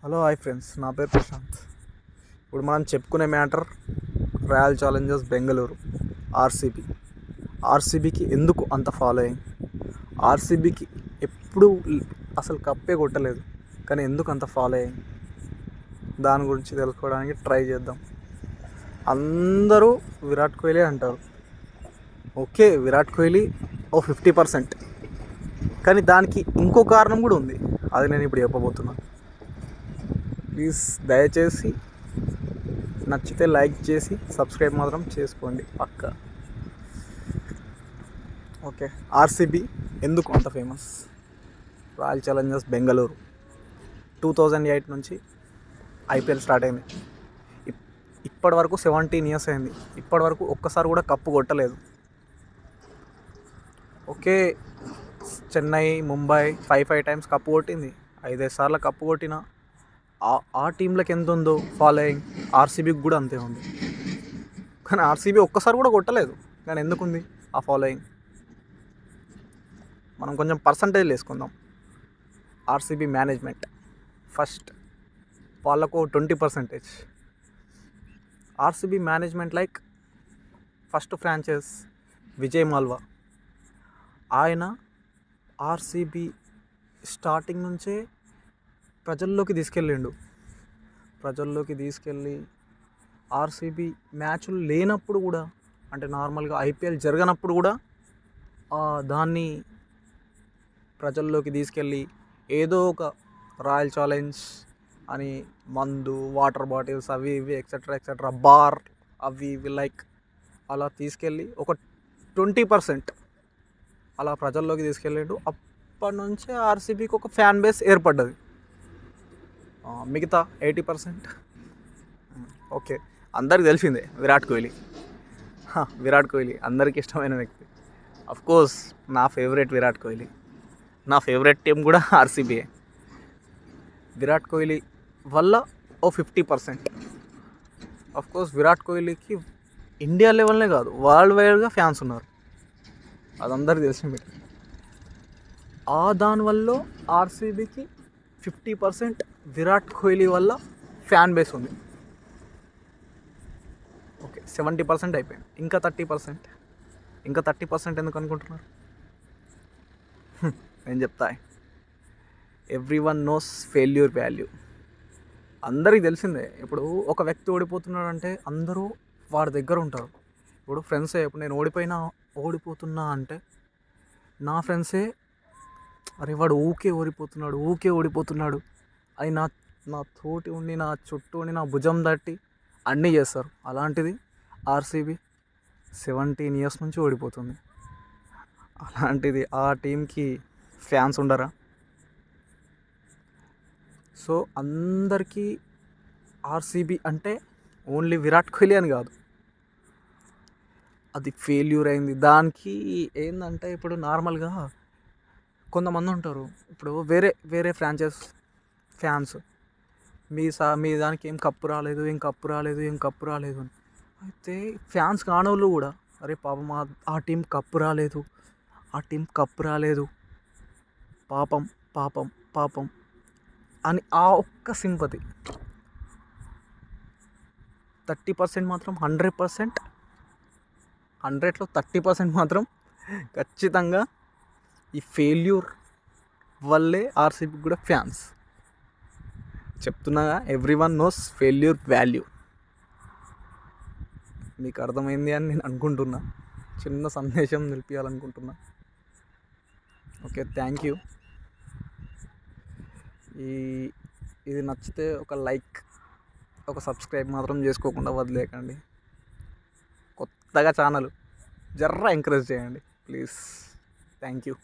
Hello hi friends, నా పేరు ప్రశాంత్. ఇప్పుడు మనం చెప్పుకునే మ్యాటర్ రాయల్ ఛాలెంజర్స్ బెంగళూరు, ఆర్సీబీకి ఎందుకు అంత ఫాలోయింగ్? ఆర్సీబీకి ఎప్పుడు అసలు కప్పే కొట్టలేదు, కానీ ఎందుకు అంత ఫాలోయింగ్? దాని గురించి తెలుసుకోవడానికి ట్రై చేద్దాం. అందరూ విరాట్ కోహ్లీ అంటారు. ఓకే, విరాట్ కోహ్లీ 50%, కానీ దానికి ఇంకో కారణం కూడా ఉంది. అది నేను ఇప్పుడు చెప్పబోతున్నాను. ప్లీజ్ దయచేసి నచ్చితే లైక్ చేసి సబ్స్క్రైబ్ మాత్రం చేసుకోండి పక్కా. ఓకే, ఆర్సీబీ ఎందుకు అంత ఫేమస్? రాయల్ ఛాలెంజర్స్ బెంగళూరు 2008 నుంచి ఐపీఎల్ స్టార్ట్ అయింది. ఇప్పటి వరకు 17 years అయింది. ఇప్పటి వరకు ఒక్కసారి కూడా కప్పు కొట్టలేదు. Okay, Chennai, Mumbai 5 times cup కొట్టింది. 5 సార్లు కప్పు కొట్టిన ఆ టీంలకు ఎంత ఉందో ఫాలోయింగ్, ఆర్సీబీకి కూడా అంతే ఉంది. కానీ ఆర్సీబీ ఒక్కసారి కూడా కొట్టలేదు, కానీ ఎందుకుంది ఆ ఫాలోయింగ్? మనం కొంచెం పర్సంటేజ్ వేసుకుందాం. ఆర్సీబీ మేనేజ్మెంట్ ఫస్ట్, వాళ్ళకు 20%. RCB management like first franchise Vijay Malwa. ఆయన ఆర్సీబీ స్టార్టింగ్ నుంచే ప్రజల్లోకి తీసుకెళ్ళి ఆర్సీబీ మ్యాచ్లు లేనప్పుడు కూడా, అంటే నార్మల్గా ఐపీఎల్ జరగనప్పుడు కూడా దాన్ని ప్రజల్లోకి తీసుకెళ్ళి ఏదో ఒక రాయల్ ఛాలెంజ్ అని మందు, వాటర్ బాటిల్స్, అవి ఇవి ఎక్సెట్రా బార్ అవి ఇవి లైక్ అలా తీసుకెళ్ళి ఒక 20% అలా ప్రజల్లోకి తీసుకెళ్ళాడు. అప్పటి నుంచే ఆర్సీబీకి ఒక ఫ్యాన్ బేస్ ఏర్పడ్డది. మిగతా 80% ఓకే, అందరికి తెలిసిందే విరాట్ కోహ్లీ అందరికి ఇష్టమైన వ్యక్తి. అఫ్కోర్స్ నా ఫేవరెట్ విరాట్ కోహ్లీ. నా ఫేవరెట్ టీం కూడా ఆర్సీబీయే. విరాట్ కోహ్లీ వల్ల 50%. అఫ్కోర్స్ విరాట్ కోహ్లీకి ఇండియా లెవెల్నే కాదు, వరల్డ్ వైడ్గా ఫ్యాన్స్ ఉన్నారు. అది అందరికీ తెలిసిందే. దానివల్ల ఆర్సీబీకి 50% విరాట్ కోహ్లీ వల్ల ఫ్యాన్ బేస్ ఉంది. ఓకే, 70% అయిపోయింది. ఇంకా 30% ఎందుకు అనుకుంటున్నారు? నేను చెప్తా. Everyone knows failure value. అందరికీ తెలిసిందే. ఇప్పుడు ఒక వ్యక్తి ఓడిపోతున్నాడు అంటే అందరూ వాడి దగ్గర ఉంటారు. ఇప్పుడు ఫ్రెండ్సే, ఇప్పుడు నేను ఓడిపోతున్నా అంటే నా ఫ్రెండ్సే, అరే వాడు ఊకే ఓడిపోతున్నాడు అని నా తోటి ఉండి, నా చుట్టూ ఉండి, నా భుజం తట్టి అన్నీ చేస్తారు. అలాంటిది ఆర్సీబీ 17 years నుంచి ఓడిపోతుంది. అలాంటిది ఆ టీంకి ఫ్యాన్స్ ఉండరా? సో అందరికీ ఆర్సీబీ అంటే ఓన్లీ విరాట్ కోహ్లీ అని కాదు, అది ఫెయిల్యూర్ అయింది. దానికి ఏంటంటే, ఇప్పుడు నార్మల్గా కొంతమంది ఉంటారు, ఇప్పుడు వేరే ఫ్రాంచైజ్ ఫ్యాన్స్, మీ దానికి ఏం కప్పు రాలేదు అని. అయితే ఫ్యాన్స్ కానోళ్ళు కూడా, అరే పాపం ఆ టీం కప్పు రాలేదు పాపం అని ఆ ఒక్క సింపతి. 30% మాత్రం 100%, 100లో 30% మాత్రం ఖచ్చితంగా ఈ ఫెయిల్యూర్ వల్లే ఆర్సీబీ కూడా ఫ్యాన్స్. చెప్తున్నాగా, ఎవ్రీవన్ నోస్ ఫెయిల్యూర్ వాల్యూ. మీకు అర్థమైంది అని నేను అనుకుంటున్నా. చిన్న సందేశం నిలిపియాలనుకుంటున్నా. Okay, thank you. ఇది నచ్చితే ఒక లైక్, ఒక సబ్స్క్రైబ్ మాత్రం చేసుకోకుండా వదిలేయకండి. కొత్తగా ఛానల్ జర్ర ఎంకరేజ్ చేయండి ప్లీజ్. Thank you.